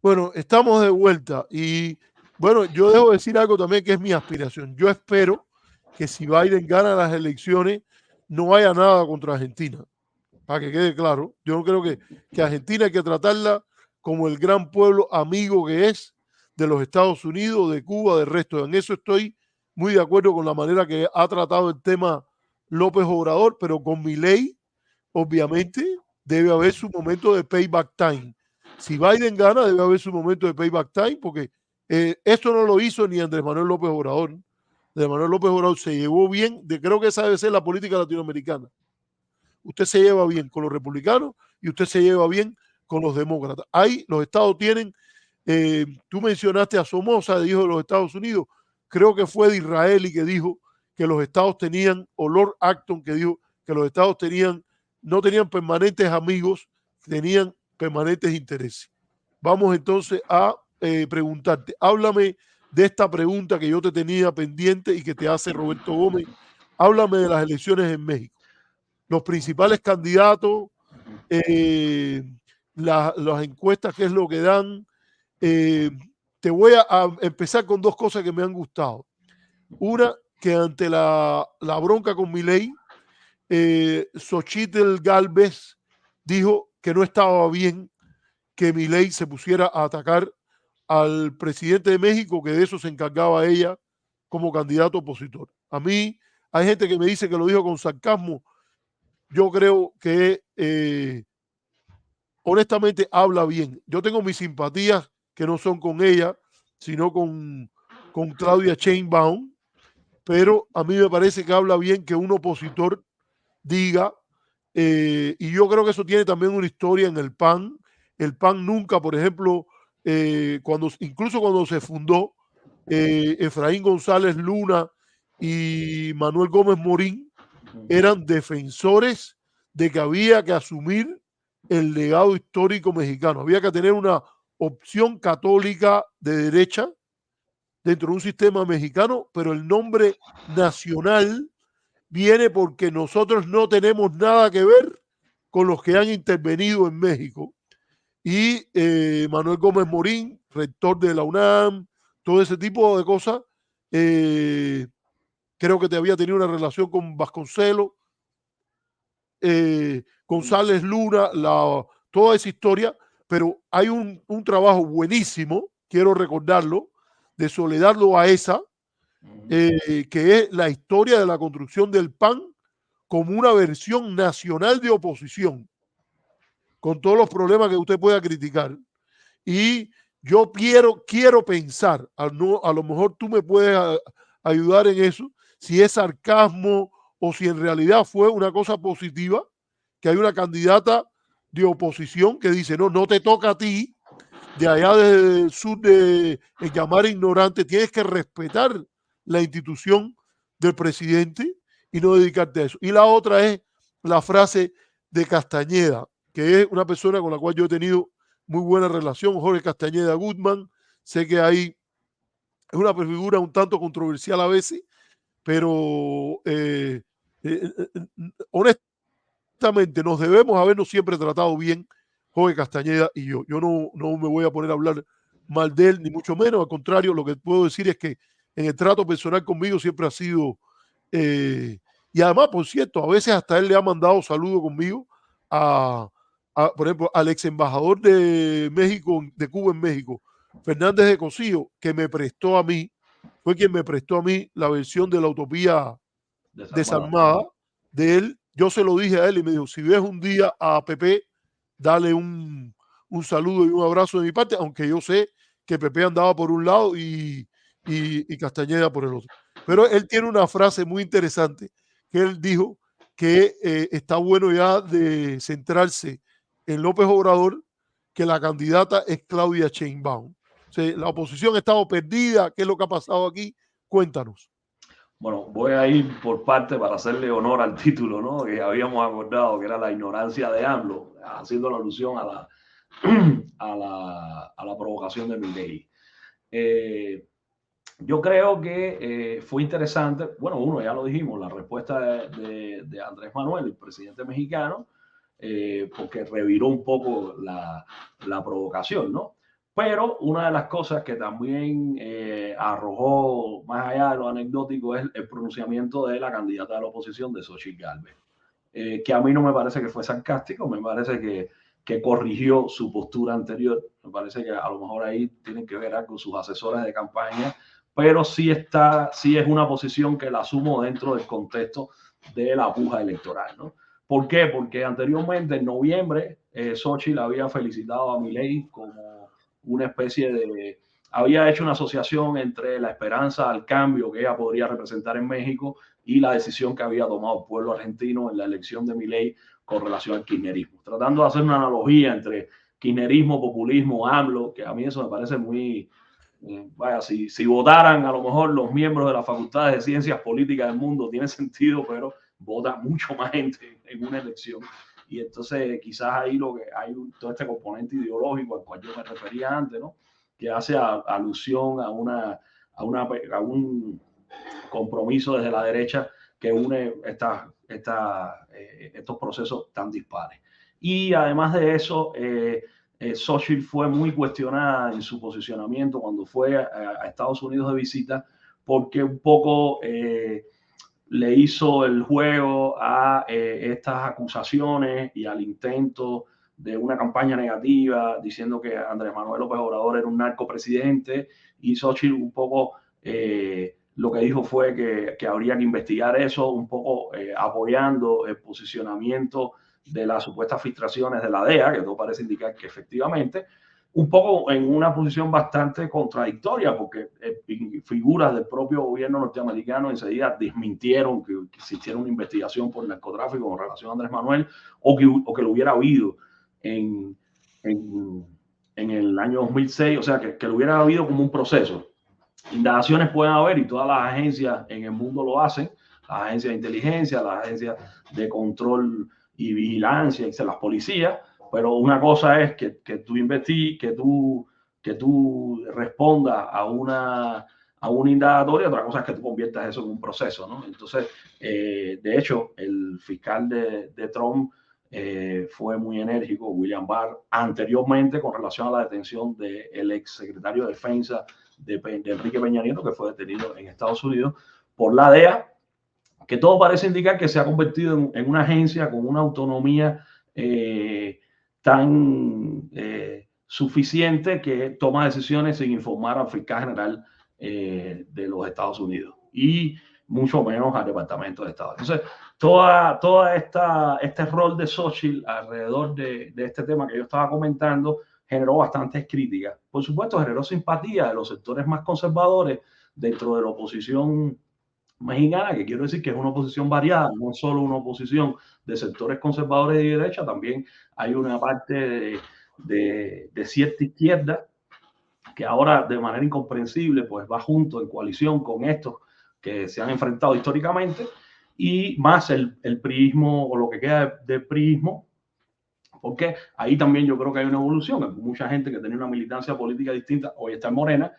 Bueno, estamos de vuelta y bueno, yo debo decir algo también que es mi aspiración. Yo espero que si Biden gana las elecciones no haya nada contra Argentina, para que quede claro. Yo no creo que Argentina hay que tratarla como el gran pueblo amigo que es de los Estados Unidos, de Cuba, del resto. En eso estoy muy de acuerdo con la manera que ha tratado el tema López Obrador, pero con Milei, obviamente, debe haber su momento de payback time. Si Biden gana, debe haber su momento de payback time, porque esto no lo hizo ni Andrés Manuel López Obrador. Andrés Manuel López Obrador se llevó bien, creo que esa debe ser la política latinoamericana. Usted se lleva bien con los republicanos y usted se lleva bien con los demócratas. Ahí los estados tienen, tú mencionaste a Somoza, dijo de los Estados Unidos, creo que fue de Israel y que dijo que los estados tenían, o Lord Acton que dijo que los estados tenían, no tenían permanentes amigos, tenían permanentes intereses. Vamos entonces a preguntarte, háblame de esta pregunta que yo te tenía pendiente y que te hace Roberto Gómez, háblame de las elecciones en México, los principales candidatos, eh, las encuestas, qué es lo que dan. Eh, Te voy a empezar con dos cosas que me han gustado. Una, que ante la bronca con Milei, Xochitl Galvez dijo que no estaba bien que Milei se pusiera a atacar al presidente de México, que de eso se encargaba ella como candidato opositor. A mí hay gente que me dice que lo dijo con sarcasmo. Yo creo que honestamente habla bien. Yo tengo mis simpatías que no son con ella, sino con Claudia Sheinbaum, pero a mí me parece que habla bien que un opositor diga, y yo creo que eso tiene también una historia en el PAN. El PAN nunca, por ejemplo, incluso cuando se fundó, Efraín González Luna y Manuel Gómez Morín eran defensores de que había que asumir el legado histórico mexicano. Había que tener una opción católica de derecha dentro de un sistema mexicano, pero el nombre nacional viene porque nosotros no tenemos nada que ver con los que han intervenido en México. Y Manuel Gómez Morín, rector de la UNAM, todo ese tipo de cosas, creo que te había tenido una relación con Vasconcelos, González Luna, toda esa historia, pero hay un trabajo buenísimo, quiero recordarlo, de Soledad Loaesa, que es la historia de la construcción del PAN como una versión nacional de oposición, con todos los problemas que usted pueda criticar. Y yo quiero pensar, a lo mejor tú me puedes ayudar en eso, si es sarcasmo o si en realidad fue una cosa positiva, que hay una candidata de oposición que dice, no, no te toca a ti, de allá del sur de llamar ignorante, tienes que respetar la institución del presidente y no dedicarte a eso. Y la otra es la frase de Castañeda, que es una persona con la cual yo he tenido muy buena relación, Jorge Castañeda Goodman. Sé que hay, es una figura un tanto controversial a veces, pero honestamente nos debemos habernos siempre tratado bien, Jorge Castañeda y yo. Yo no me voy a poner a hablar mal de él, ni mucho menos. Al contrario, lo que puedo decir es que en el trato personal conmigo siempre ha sido, y además, por cierto, a veces hasta él le ha mandado saludos conmigo por ejemplo, al ex embajador de México, de Cuba en México, Fernández de Cosío, que me prestó a mí, fue quien me prestó a mí la versión de la utopía desarmada de él. Yo se lo dije a él y me dijo, si ves un día a Pepe, dale un saludo y un abrazo de mi parte, aunque yo sé que Pepe andaba por un lado y Castañeda por el otro. Pero él tiene una frase muy interesante que él dijo que está bueno ya de centrarse en López Obrador, que la candidata es Claudia Sheinbaum. O sea, la oposición ha estado perdida. ¿Qué es lo que ha pasado aquí? Cuéntanos. Bueno, voy a ir por parte para hacerle honor al título, ¿no? Que habíamos acordado, que era la ignorancia de AMLO, haciendo la alusión a la provocación de Milei. Yo creo que fue interesante, bueno, uno, ya lo dijimos, la respuesta de Andrés Manuel, el presidente mexicano, porque reviró un poco la provocación, ¿no? Pero una de las cosas que también arrojó, más allá de lo anecdótico, es el pronunciamiento de la candidata de la oposición, de Xochitl Gálvez, que a mí no me parece que fue sarcástico, me parece que corrigió su postura anterior. Me parece que a lo mejor ahí tienen que ver algo con sus asesores de campaña, pero sí es una posición que la asumo dentro del contexto de la puja electoral, ¿no? ¿Por qué? Porque anteriormente, en noviembre, Xochitl había felicitado a Milei como una especie de... Había hecho una asociación entre la esperanza al cambio que ella podría representar en México y la decisión que había tomado el pueblo argentino en la elección de Milei con relación al kirchnerismo, tratando de hacer una analogía entre kirchnerismo, populismo, AMLO, que a mí eso me parece muy... vaya, si votaran a lo mejor los miembros de las facultades de ciencias políticas del mundo, tiene sentido, pero vota mucho más gente en una elección. Y entonces quizás ahí lo que hay todo este componente ideológico al cual yo me refería antes, ¿no? Que hace alusión a un compromiso desde la derecha que une estos procesos tan dispares. Y además de eso, Xochitl fue muy cuestionada en su posicionamiento cuando fue a Estados Unidos de visita, porque un poco le hizo el juego a estas acusaciones y al intento de una campaña negativa, diciendo que Andrés Manuel López Obrador era un narcopresidente, y Xochitl un poco lo que dijo fue que habría que investigar eso, un poco apoyando el posicionamiento de las supuestas filtraciones de la DEA, que todo parece indicar que efectivamente, un poco en una posición bastante contradictoria, porque figuras del propio gobierno norteamericano enseguida desmintieron que existiera una investigación por narcotráfico con relación a Andrés Manuel, o que lo hubiera habido en el año 2006, o sea, que lo hubiera habido como un proceso. Indagaciones pueden haber y todas las agencias en el mundo lo hacen, las agencias de inteligencia, las agencias de control y vigilancia, las policías, pero una cosa es que tú investigues, que tú respondas a una indagatoria, otra cosa es que tú conviertas eso en un proceso, ¿no? Entonces, de hecho, el fiscal de Trump fue muy enérgico, William Barr, anteriormente con relación a la detención del ex secretario de Defensa de Enrique Peña Nieto, que fue detenido en Estados Unidos por la DEA, que todo parece indicar que se ha convertido en una agencia con una autonomía tan suficiente que toma decisiones sin informar al fiscal general de los Estados Unidos y mucho menos al Departamento de Estado. Entonces, toda este rol de Xochitl alrededor de este tema que yo estaba comentando generó bastantes críticas. Por supuesto, generó simpatía de los sectores más conservadores dentro de la oposición mexicana, que quiero decir que es una oposición variada, no es solo una oposición de sectores conservadores y de derecha, también hay una parte de cierta izquierda que ahora de manera incomprensible pues va junto en coalición con estos que se han enfrentado históricamente, y más el priismo o lo que queda del priismo, porque ahí también yo creo que hay una evolución. Mucha gente que tenía una militancia política distinta hoy está en Morena,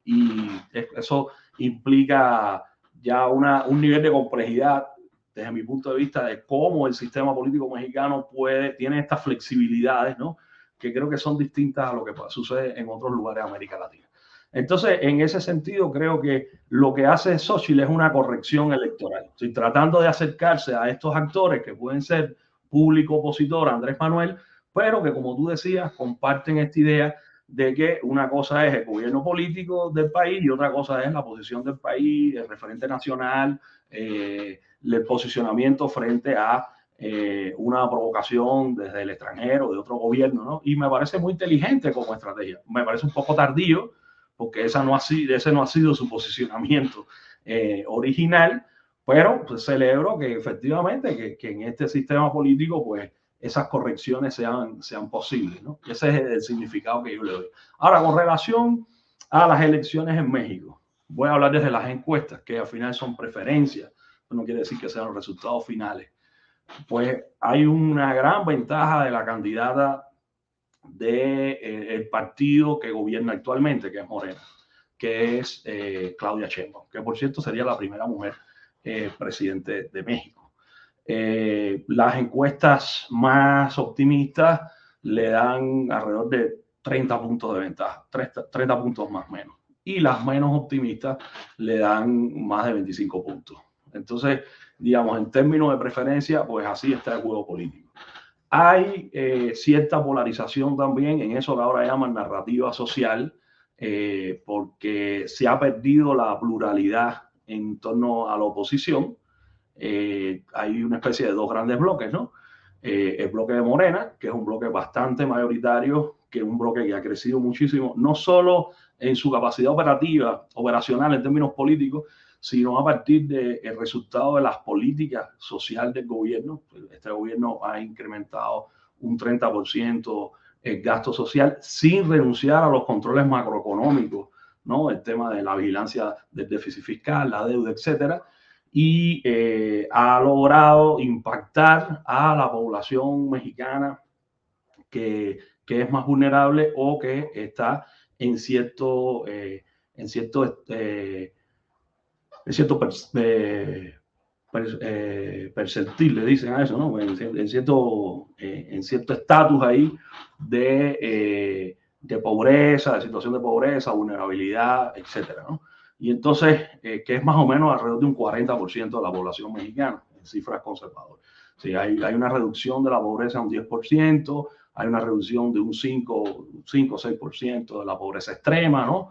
y eso implica ya un nivel de complejidad desde mi punto de vista de cómo el sistema político mexicano tiene estas flexibilidades, ¿no? Que creo que son distintas a lo que sucede en otros lugares de América Latina. Entonces, en ese sentido, creo que lo que hace Xochitl es una corrección electoral. Estoy tratando de acercarse a estos actores que pueden ser público opositor a Andrés Manuel, pero que, como tú decías, comparten esta idea de que una cosa es el gobierno político del país y otra cosa es la posición del país, el referente nacional, el posicionamiento frente a una provocación desde el extranjero, de otro gobierno, ¿no? Y me parece muy inteligente como estrategia. Me parece un poco tardío, porque ese no ha sido su posicionamiento original, pero pues, celebro que efectivamente que en este sistema político pues esas correcciones sean posibles, ¿no? Ese es el significado que yo le doy. Ahora, con relación a las elecciones en México, voy a hablar desde las encuestas, que al final son preferencias, no quiere decir que sean los resultados finales. Pues hay una gran ventaja de la candidata del partido que gobierna actualmente, que es Morena, que es Claudia Sheinbaum, que por cierto sería la primera mujer presidente de México. Las encuestas más optimistas le dan alrededor de 30 puntos de ventaja, 30 puntos más o menos. Y las menos optimistas le dan más de 25 puntos. Entonces, digamos, en términos de preferencia, pues así está el juego político. Hay cierta polarización también en eso que ahora llaman narrativa social, porque se ha perdido la pluralidad en torno a la oposición. Hay una especie de dos grandes bloques, ¿no? El bloque de Morena, que es un bloque bastante mayoritario, que es un bloque que ha crecido muchísimo, no solo en su capacidad operacional en términos políticos, sino a partir del resultado de las políticas sociales del gobierno. Este gobierno ha incrementado un 30% el gasto social sin renunciar a los controles macroeconómicos, ¿no? El tema de la vigilancia del déficit fiscal, la deuda, etcétera. Y ha logrado impactar a la población mexicana que es más vulnerable o que está en cierto percentil, le dicen a eso, ¿no? En cierto estatus ahí de pobreza, de situación de pobreza, vulnerabilidad, etcétera, ¿no? Y entonces, que es más o menos alrededor de un 40% de la población mexicana, en cifras conservadoras. Sí, hay una reducción de la pobreza de un 10%, hay una reducción de un 5 o 6% de la pobreza extrema, ¿no?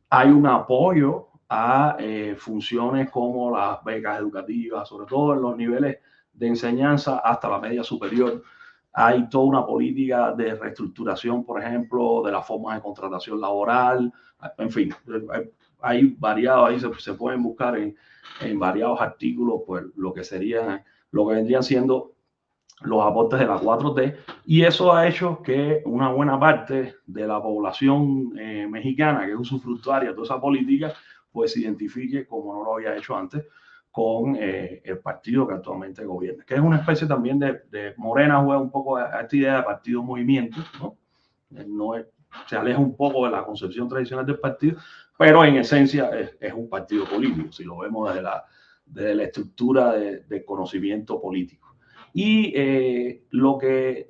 Hay un apoyo a funciones como las becas educativas, sobre todo en los niveles de enseñanza hasta la media superior. Hay toda una política de reestructuración, por ejemplo, de las formas de contratación laboral. En fin, hay variados, ahí se pueden buscar en variados artículos, pues lo que vendrían siendo los aportes de la 4T, y eso ha hecho que una buena parte de la población mexicana, que es usufructuaria de toda esa política, pues se identifique, como no lo había hecho antes, con el partido que actualmente gobierna, que es una especie también de Morena, juega un poco a esta idea de partido-movimiento, ¿no? Se aleja un poco de la concepción tradicional del partido, pero en esencia es un partido político, si lo vemos desde la estructura de conocimiento político. Y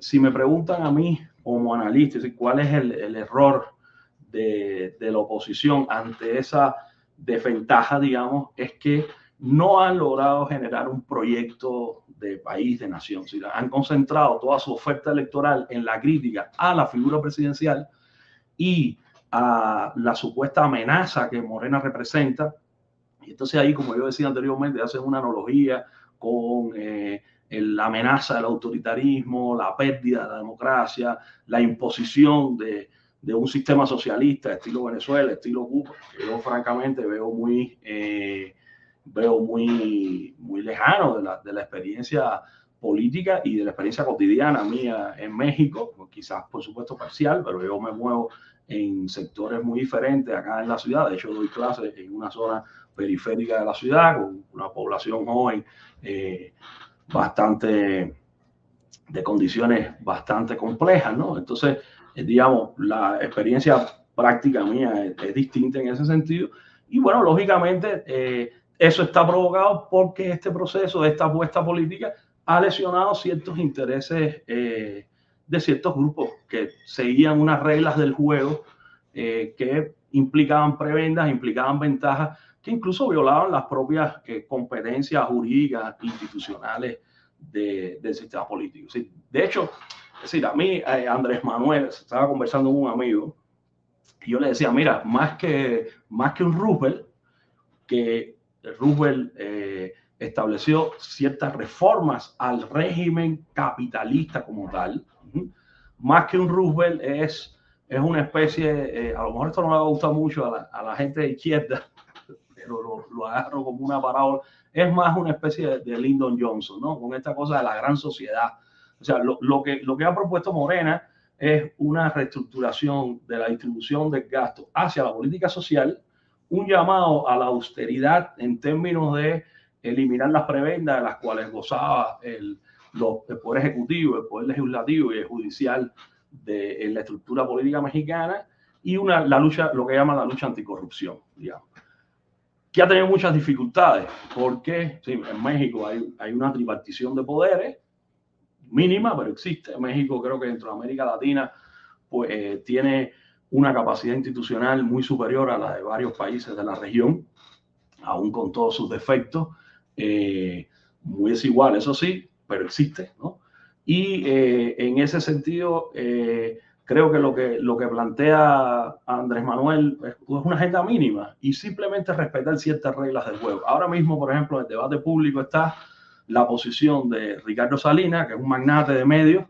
si me preguntan a mí como analista, ¿cuál es el error de la oposición ante esa desventaja, digamos? Es que no han logrado generar un proyecto de país, de nación. ¿Sí? Han concentrado toda su oferta electoral en la crítica a la figura presidencial y a la supuesta amenaza que Morena representa. Y entonces ahí, como yo decía anteriormente, hacen una analogía con la amenaza del autoritarismo, la pérdida de la democracia, la imposición de un sistema socialista estilo Venezuela, estilo Cuba, que yo francamente veo muy lejano de la experiencia política y de la experiencia cotidiana mía en México, quizás por supuesto parcial, pero yo me muevo en sectores muy diferentes acá en la ciudad. De hecho, doy clases en una zona periférica de la ciudad con una población joven de condiciones bastante complejas, ¿no? Entonces, digamos, la experiencia práctica mía es distinta en ese sentido. Y bueno, lógicamente, eso está provocado porque este proceso, esta apuesta política, ha lesionado ciertos intereses de ciertos grupos que seguían unas reglas del juego que implicaban prebendas, implicaban ventajas, que incluso violaban las propias competencias jurídicas institucionales del sistema político. ¿Sí? De hecho, es decir, a mí, Andrés Manuel, estaba conversando con un amigo y yo le decía, mira, más que un Roosevelt, que Roosevelt estableció ciertas reformas al régimen capitalista como tal, más que un Roosevelt es una especie, a lo mejor esto no le va a gustar mucho a la gente de izquierda, pero lo agarro como una parábola, es más una especie de Lyndon Johnson, ¿no? Con esta cosa de la gran sociedad. O sea, lo que ha propuesto Morena es una reestructuración de la distribución del gasto hacia la política social, un llamado a la austeridad en términos de eliminar las prebendas de las cuales gozaba el Poder Ejecutivo, el Poder Legislativo y el Judicial en la estructura política mexicana, y la lucha, lo que llaman la lucha anticorrupción, digamos, que ha tenido muchas dificultades, porque sí, en México hay una tripartición de poderes mínima, pero existe. En México, creo que dentro de América Latina, pues, tiene una capacidad institucional muy superior a la de varios países de la región, aún con todos sus defectos, muy desigual, eso sí, pero existe, ¿no? Y en ese sentido, creo que lo que plantea Andrés Manuel es una agenda mínima y simplemente respetar ciertas reglas del juego. Ahora mismo, por ejemplo, en el debate público está la posición de Ricardo Salinas, que es un magnate de medios,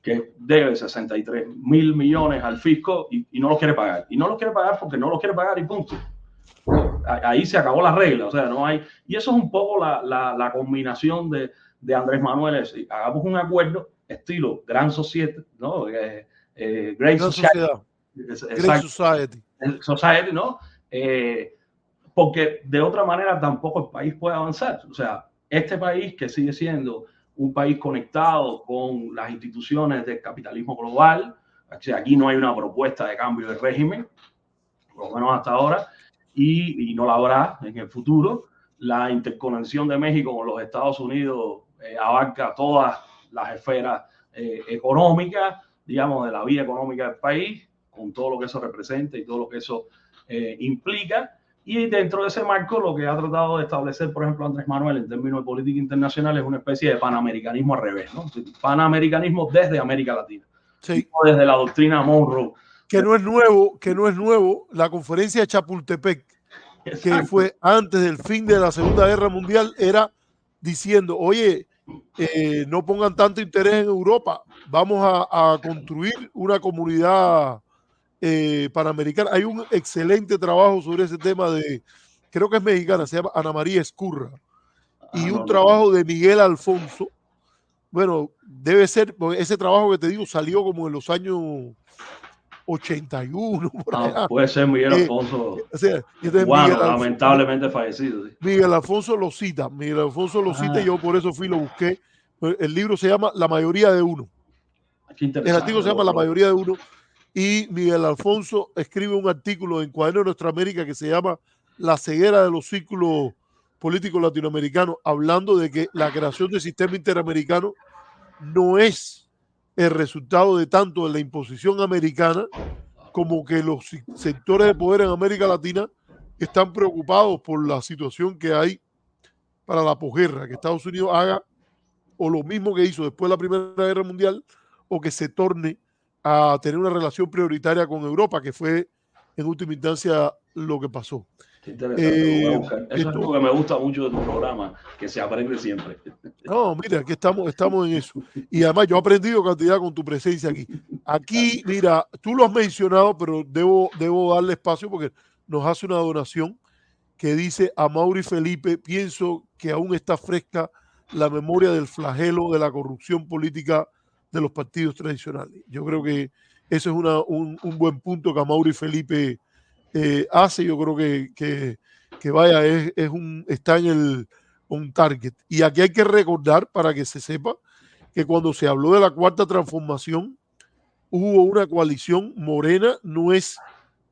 que debe 63.000 millones al fisco y no los quiere pagar. Y no los quiere pagar porque no los quiere pagar y punto. Ahí se acabó la regla, o sea, no hay... Y eso es un poco la combinación de Andrés Manuel. Hagamos un acuerdo estilo Gran Society, ¿no? Great Society. Great Society. Society, ¿no? Porque de otra manera tampoco el país puede avanzar. O sea, este país que sigue siendo un país conectado con las instituciones del capitalismo global, o sea, aquí no hay una propuesta de cambio de régimen, por lo menos hasta ahora, y no la habrá en el futuro. La interconexión de México con los Estados Unidos abarca todas las esferas económicas, digamos, de la vida económica del país, con todo lo que eso representa y todo lo que eso implica. Y dentro de ese marco, lo que ha tratado de establecer, por ejemplo, Andrés Manuel en términos de política internacional es una especie de panamericanismo al revés, ¿no? Panamericanismo desde América Latina, sí. No desde la doctrina Monroe. Que no es nuevo, la conferencia de Chapultepec, Exacto. que fue antes del fin de la Segunda Guerra Mundial, era diciendo, oye, no pongan tanto interés en Europa, vamos a construir una comunidad panamericana. Hay un excelente trabajo sobre ese tema creo que es mexicana, se llama Ana María Escurra, y un trabajo de Miguel Alfonso. Bueno, debe ser, ese trabajo que te digo salió como en los años 81. Por allá. Puede ser Miguel Alfonso, o sea, cubano, lamentablemente fallecido. Sí. Miguel Alfonso lo cita, y yo por eso fui y lo busqué. El libro se llama La mayoría de uno. El artículo se llama La mayoría de uno. Y Miguel Alfonso escribe un artículo en Cuaderno de Nuestra América que se llama La ceguera de los círculos políticos latinoamericanos, hablando de que la creación del sistema interamericano no es el resultado de tanto de la imposición americana como que los sectores de poder en América Latina están preocupados por la situación que hay para la posguerra, que Estados Unidos haga o lo mismo que hizo después de la Primera Guerra Mundial o que se torne a tener una relación prioritaria con Europa, que fue en última instancia lo que pasó. Qué interesante, lo voy a buscar. Eso es lo que me gusta mucho de tu programa, que se aprende siempre. No, mira, aquí estamos en eso. Y además yo he aprendido cantidad con tu presencia aquí. Aquí, mira, tú lo has mencionado, pero debo darle espacio porque nos hace una donación que dice: a Mauri Felipe, pienso que aún está fresca la memoria del flagelo de la corrupción política de los partidos tradicionales. Yo creo que eso es un buen punto que a Mauri Felipe hace. Yo creo que vaya, está en un target. Y aquí hay que recordar, para que se sepa, que cuando se habló de la cuarta transformación, hubo una coalición morena, no es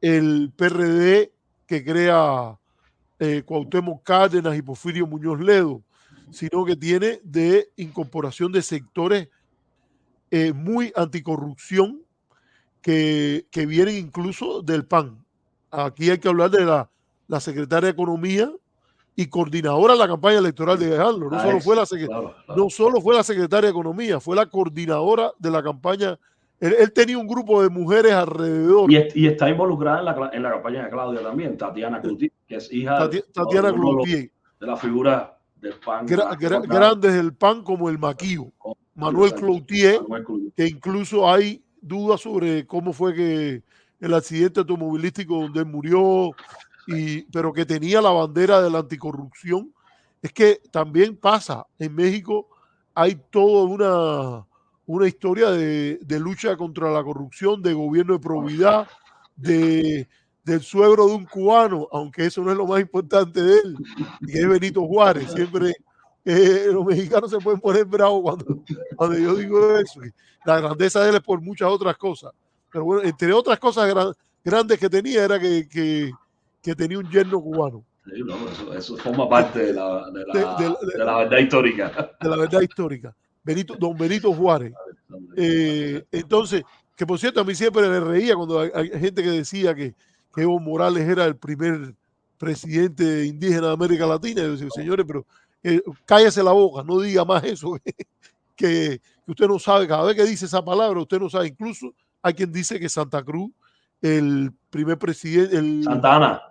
el PRD que crea Cuauhtémoc Cárdenas y Porfirio Muñoz Ledo, sino que tiene de incorporación de sectores muy anticorrupción que vienen incluso del PAN. Aquí hay que hablar de la secretaria de Economía y coordinadora de la campaña electoral de Alejandro. No solo fue la secretaria de Economía, fue la coordinadora de la campaña. Él tenía un grupo de mujeres alrededor. Y está involucrada en la campaña de Claudia también, Tatiana Cloutier, que es hija Tatiana Cloutier, de la figura del PAN. Grandes del PAN como el Maquillo. Manuel Cloutier, que incluso hay dudas sobre cómo fue que el accidente automovilístico donde él murió, pero que tenía la bandera de la anticorrupción. Es que también pasa, en México hay toda una historia de lucha contra la corrupción, de gobierno de probidad, del suegro de un cubano, aunque eso no es lo más importante de él, que es Benito Juárez. Siempre los mexicanos se pueden poner bravos cuando yo digo eso. La grandeza de él es por muchas otras cosas. Pero bueno, entre otras cosas grandes que tenía era que tenía un yerno cubano. Sí, no, eso forma parte de la verdad histórica. De la verdad histórica. Don Benito Juárez. Entonces, que por cierto a mí siempre me reía cuando hay gente que decía que Evo Morales era el primer presidente indígena de América Latina. Y yo decía, señores, pero cállese la boca, no diga más eso, que usted no sabe, cada vez que dice esa palabra, usted no sabe. Incluso hay quien dice que Santa Cruz, el primer presidente, Santa Ana.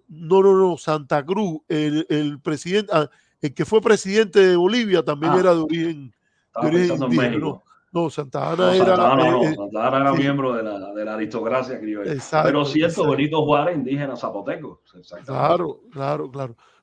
No, Santa Cruz, el presidente, el que fue presidente de Bolivia también era de origen Estaba pensando en indígena. México. No, Santa Ana No, era. Santa Ana no. Santa Ana era Sí, miembro de la aristocracia criolla. Pero exacto, cierto, exacto. Benito Juárez, indígena zapoteco. Exactamente. Claro.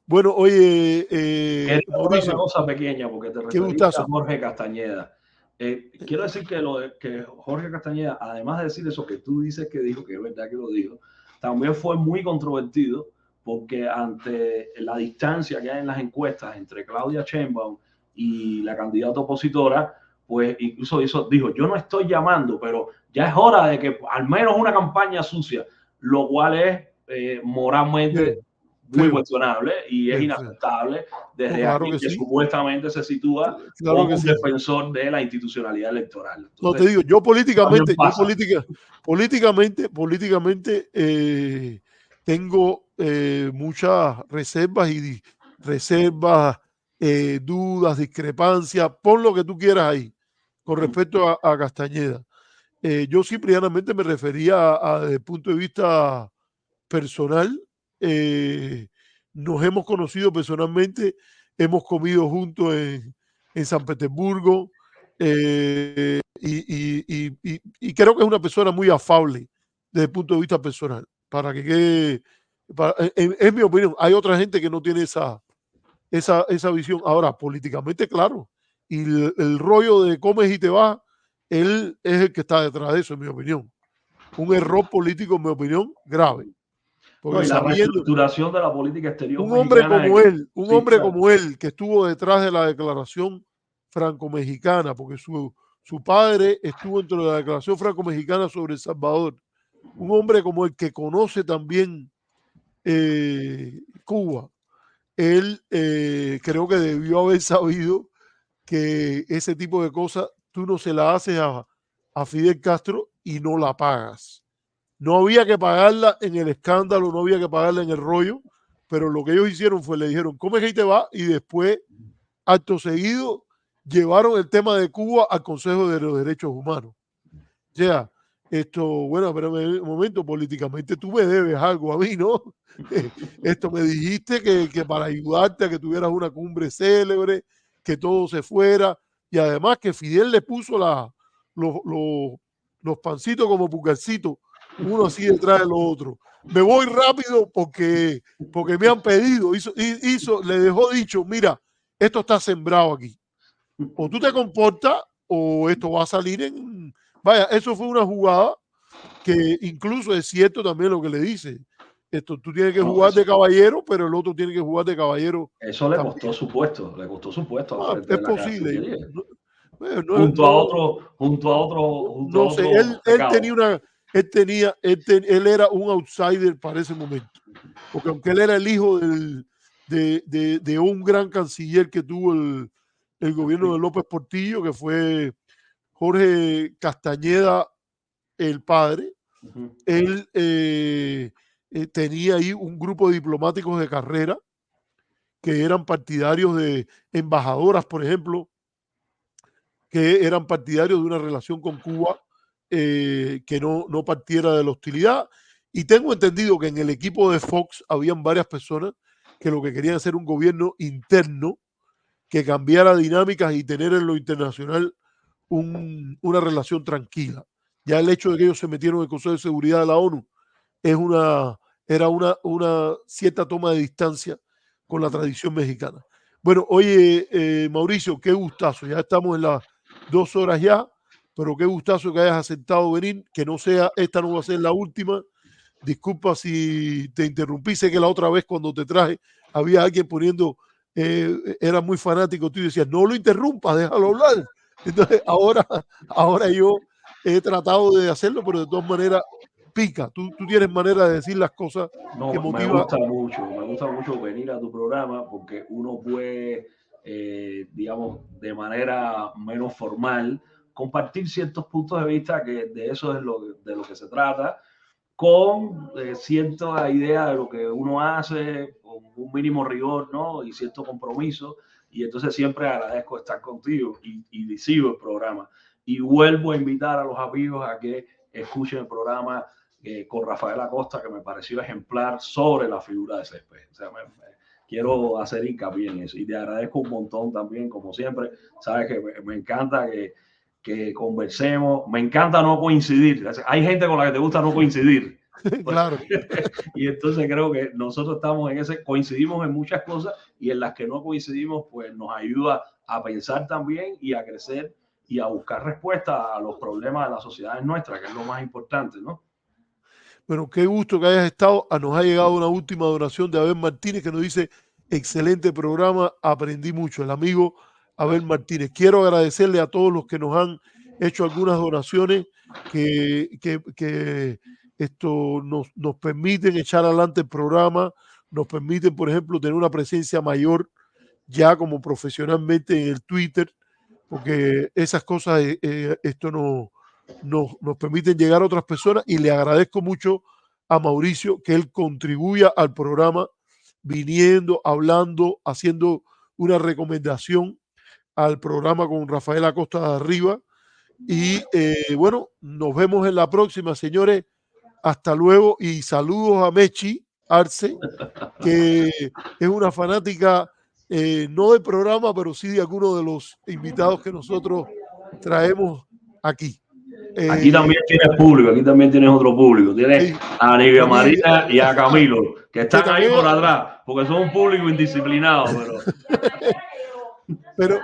Bueno, oye, Quería hablar una Mauricio, cosa pequeña, porque te qué referiste a gustazo. Jorge Castañeda. Quiero decir que Jorge Castañeda, además de decir eso que tú dices que dijo, que es verdad que lo dijo, también fue muy controvertido porque ante la distancia que hay en las encuestas entre Claudia Sheinbaum y la candidata opositora, pues incluso dijo, yo no estoy llamando, pero ya es hora de que al menos una campaña sucia, lo cual es moralmente muy Feo, cuestionable y es feo. inaceptable No, desde claro alguien que que sí, supuestamente se sitúa claro como que un sí. defensor de la institucionalidad electoral. No Entonces, te digo, yo también políticamente, pasa. políticamente tengo muchas reservas dudas, discrepancias, pon lo que tú quieras ahí con respecto a Castañeda. Yo simplemente me refería desde el punto de vista personal. eh, Nos hemos conocido personalmente, hemos comido juntos en San Petersburgo. Y creo que es una persona muy afable desde el punto de vista personal. Para que quede, es mi opinión. Hay otra gente que no tiene esa visión. Ahora, políticamente, claro. Y el rollo de comes y te vas, él es el que está detrás de eso, en mi opinión. Un error político, en mi opinión, grave. No, Porque y la sabiendo, reestructuración de la política exterior un hombre mexicana. como él, un Sí, hombre claro. como él, que estuvo detrás de la declaración franco-mexicana, porque su padre estuvo dentro de la declaración franco-mexicana sobre El Salvador, un hombre como el que conoce también Cuba, él creo que debió haber sabido que ese tipo de cosas tú no se la haces a Fidel Castro y no la pagas. No había que pagarla en el escándalo, no había que pagarla en el rollo, pero lo que ellos hicieron fue, le dijeron, ¿cómo es que ahí te va? Y después, acto seguido, llevaron el tema de Cuba al Consejo de los Derechos Humanos. O sea, bueno, pero un momento, políticamente tú me debes algo a mí, ¿no? Esto me dijiste que para ayudarte a que tuvieras una cumbre célebre, que todo se fuera, y además que Fidel le puso los, los, los pancitos como pulgarcitos, uno así detrás del otro. Me voy rápido porque me han pedido, le dejó dicho, mira, esto está sembrado aquí. O tú te comportas o esto va a salir en... Vaya, eso fue una jugada que incluso es cierto también lo que le dice. Tú tienes que No, jugar de caballero, pero el otro tiene que jugar de caballero eso también. le costó su puesto al Ah, frente es de la posible. Cancillería. No sé, Junto a otro pecado. él era un outsider para ese momento. Porque aunque él era el hijo de un gran canciller que tuvo el gobierno de López Portillo, que fue Jorge Castañeda, el padre, él tenía ahí un grupo de diplomáticos de carrera que eran partidarios de embajadoras, por ejemplo, que eran partidarios de una relación con Cuba que no partiera de la hostilidad. Y tengo entendido que en el equipo de Fox habían varias personas que lo que querían hacer un gobierno interno que cambiara dinámicas y tener en lo internacional una relación tranquila. Ya el hecho de que ellos se metieron en el Consejo de Seguridad de la ONU es era una cierta toma de distancia con la tradición mexicana. Bueno, oye, Mauricio, qué gustazo. Ya estamos en las 2 horas ya, pero qué gustazo que hayas aceptado venir, que no sea, esta no va a ser la última. Disculpa si te interrumpí, sé que la otra vez cuando te traje había alguien poniendo, era muy fanático, tú decías, no lo interrumpas, déjalo hablar. Entonces, ahora yo he tratado de hacerlo, pero de todas maneras pica. Tú tienes manera de decir las cosas que No, motiva. me gusta mucho venir a tu programa porque uno puede, digamos, de manera menos formal, compartir ciertos puntos de vista, que de eso es de lo que se trata, con cierta idea de lo que uno hace, con un mínimo rigor, ¿no? Y cierto compromiso. Y entonces siempre agradezco estar contigo y sigo el programa. Y vuelvo a invitar a los amigos a que escuchen el programa con Rafael Acosta, que me pareció ejemplar sobre la figura de Céspedes. O sea, quiero hacer hincapié en eso. Y te agradezco un montón también, como siempre. Sabes que me encanta que conversemos. Me encanta no coincidir. Hay gente con la que te gusta no coincidir. Claro. Y entonces creo que nosotros estamos en ese, coincidimos en muchas cosas, y en las que no coincidimos, pues nos ayuda a pensar también y a crecer y a buscar respuestas a los problemas de las sociedades nuestras, que es lo más importante, ¿no? Bueno, qué gusto que hayas estado. Nos ha llegado una última donación de Abel Martínez que nos dice, excelente programa, aprendí mucho. El amigo Abel Martínez. Quiero agradecerle a todos los que nos han hecho algunas donaciones que esto nos permiten echar adelante el programa, nos permiten, por ejemplo, tener una presencia mayor ya como profesionalmente en el Twitter, porque esas cosas esto nos permiten llegar a otras personas, y le agradezco mucho a Mauricio que él contribuya al programa viniendo, hablando, haciendo una recomendación al programa con Rafael Acosta de Arriba. Y bueno, nos vemos en la próxima, señores. Hasta luego y saludos a Mechi Arce, que es una fanática no del programa, pero sí de algunos de los invitados que nosotros traemos aquí. Aquí también tienes público, aquí también tienes otro público. Tienes Sí, a Nivia Nidia, Marina y a Camilo, que están ahí también, por atrás, porque son un público indisciplinado,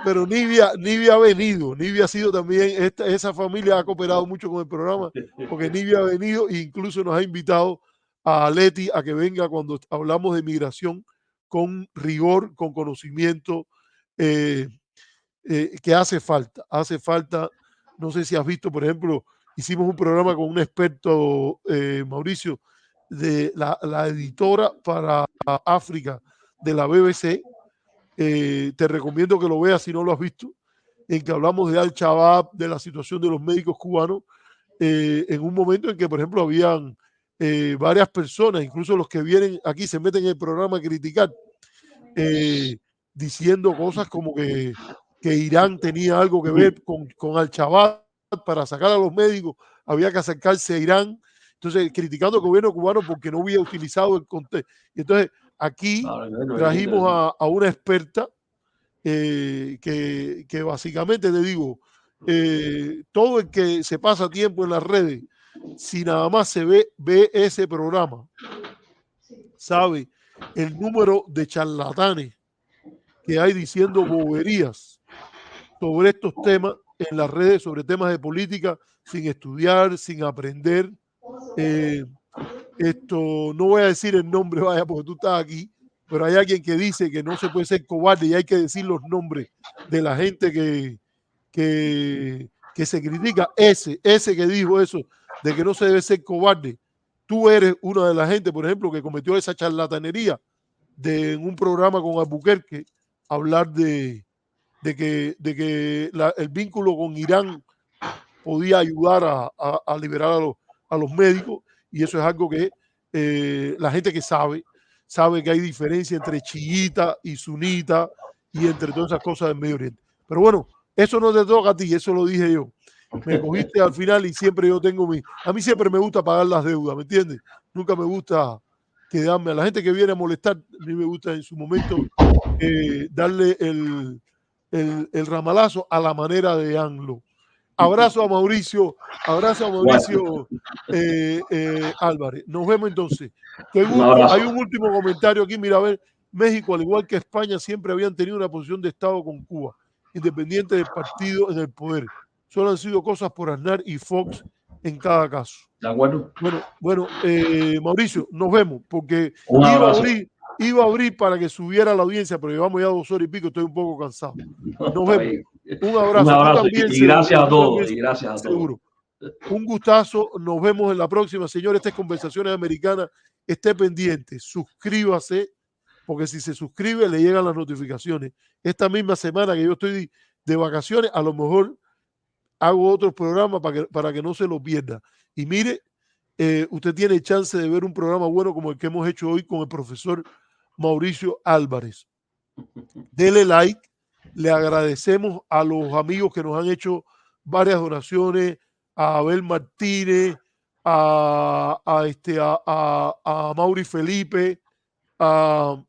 pero Nivia ha venido. Nivia ha sido también, esa familia ha cooperado mucho con el programa, porque Nivia ha venido e incluso nos ha invitado a Leti a que venga cuando hablamos de migración con rigor, con conocimiento, que hace falta. Hace falta, no sé si has visto, por ejemplo, hicimos un programa con un experto, Mauricio, de la editora para África de la BBC. Te recomiendo que lo veas si no lo has visto, en que hablamos de Al-Shabaab, de la situación de los médicos cubanos, en un momento en que, por ejemplo, habían varias personas, incluso los que vienen aquí se meten en el programa a criticar, diciendo cosas como que Irán tenía algo que ver con Al-Shabaab para sacar a los médicos, había que acercarse a Irán. Entonces, criticando al gobierno cubano porque no había utilizado el contexto. Entonces, aquí trajimos a una experta que básicamente te digo, todo el que se pasa tiempo en las redes, si nada más ve ese programa, sabe el número de charlatanes que hay diciendo boberías sobre estos temas en las redes, sobre temas de política, sin estudiar, sin aprender. Esto no voy a decir el nombre, vaya, porque tú estás aquí, pero hay alguien que dice que no se puede ser cobarde y hay que decir los nombres de la gente que se critica. Ese que dijo eso, de que no se debe ser cobarde, tú eres una de la gente, por ejemplo, que cometió esa charlatanería en un programa con Albuquerque, hablar de que el vínculo con Irán podía ayudar a liberar a los médicos, y eso es algo que la gente que sabe que hay diferencia entre chiita y sunita y entre todas esas cosas del Medio Oriente. Pero bueno, eso no te toca a ti, eso lo dije yo. Me cogiste al final y siempre yo tengo a mí siempre me gusta pagar las deudas, ¿me entiendes? Nunca me gusta quedarme a la gente que viene a molestar, a mí me gusta en su momento darle el ramalazo a la manera de ANLO. Abrazo a Mauricio Álvarez. Nos vemos entonces. Qué gusto. Hay un último comentario aquí. Mira, a ver, México, al igual que España, siempre habían tenido una posición de Estado con Cuba, independiente del partido en el poder. Solo han sido cosas por Aznar y Fox en cada caso. ¿De acuerdo? Bueno, Mauricio, nos vemos, porque iba a abrir para que subiera la audiencia, pero llevamos ya 2 horas y pico, estoy un poco cansado. Nos vemos. Un abrazo. Un abrazo. También, y gracias a todos. Y gracias a seguro. todos. Un gustazo. Nos vemos en la próxima, señores. Estas Conversaciones Americanas. Esté pendiente. Suscríbase, porque si se suscribe le llegan las notificaciones. Esta misma semana que yo estoy de vacaciones, a lo mejor hago otros programas para que no se lo pierda. Y mire, usted tiene chance de ver un programa bueno como el que hemos hecho hoy con el profesor Mauricio Álvarez. Dele like, le agradecemos a los amigos que nos han hecho varias donaciones, a Abel Martínez, a Mauri Felipe, a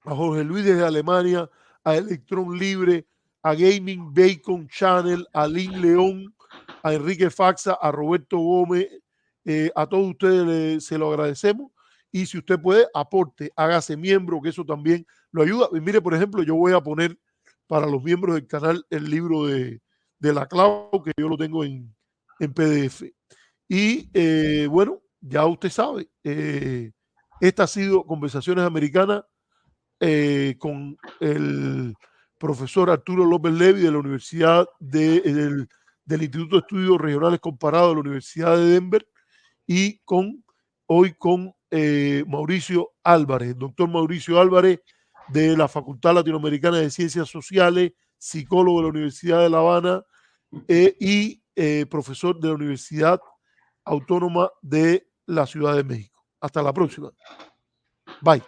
Jorge Luis desde Alemania, a Electrón Libre, a Gaming Bacon Channel, a Lin León, a Enrique Faxa, a Roberto Gómez, a todos ustedes se lo agradecemos. Y si usted puede, aporte, hágase miembro, que eso también lo ayuda. Y mire, por ejemplo, yo voy a poner para los miembros del canal el libro de la Clau, que yo lo tengo en PDF. Y bueno, ya usted sabe, esta ha sido Conversaciones Americanas con el profesor Arturo López Levy de la Universidad del Instituto de Estudios Regionales Comparados de la Universidad de Denver y hoy con Mauricio Álvarez, el doctor Mauricio Álvarez de la Facultad Latinoamericana de Ciencias Sociales, psicólogo de la Universidad de La Habana y profesor de la Universidad Autónoma de la Ciudad de México. Hasta la próxima. Bye.